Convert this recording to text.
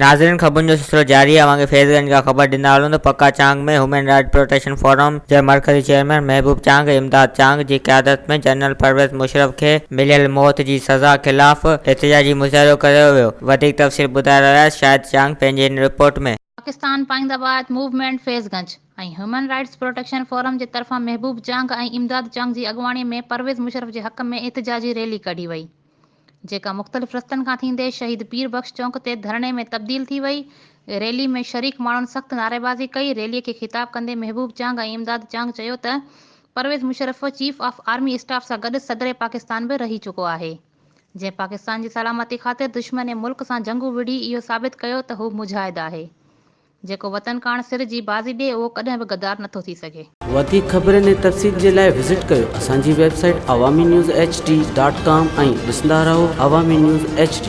नाज़रीन ख़बरुनि जो सिलसिलो जारी है। अवांखे फैज़गंज का ख़बर ॾिना हलूं तो पक्का चांग में ह्यूमन राइट प्रोटेक्शन फोरम जे मरकज़ी चेयरमैन महबूब चांग इमदाद चांग जी क़यादत में जनरल परवेज़ मुशर्रफ खे मिलियल मौत जी सज़ा ख़िलाफ़ एहतिजाजी मुज़ाहिरो कयो वियो। वधीक तफ़सील ॿुधाए रहिया शाहिद चांग पंहिंजी इन रिपोर्ट में। पाकिस्तान पाइंदाबाद मूवमेंट फैज़गंज ऐं ह्यूमन राइट्स प्रोटेक्शन फोरम जे तरफ़ां महबूब चांग ऐं इमदाद चांग जी अॻुवाणी में परवेज़ मुशर्रफ जे हक़ में एहतिजाजी रैली कढी वई, जेका मुख़्तलिफ़ रस्तनि खां थींदे शहीद पीर बख़्श चौक ते धरणे में तब्दील थी वई। रैली में शरीक माण्हुनि सख़्तु नारेबाज़ी कई। रैलीअ खे ख़िताब कंदे महबूब चांग ऐं इमदाद चांग चयो त Pervez Musharraf chief of army staff सां गॾु सदर पाकिस्तान बि रही चुको आहे, जंहिं पाकिस्तान जी सलामती ख़ातिर दुश्मन मुल्क सां जंगू विढ़ी इहो साबित कयो त हू मुजाहिद आहे। जेको वतन काण सिर जी बाज़ी ॾिए उहो कॾहिं बि गद्दार नथो थी सघे। वधीक ख़बरुनि ऐं तफ़सील जे लाइ विज़िट कयो असांजी वेबसाइट awamiNewsHD.com ऐं ॾिसंदा रहो अवामी न्यूज़ HD।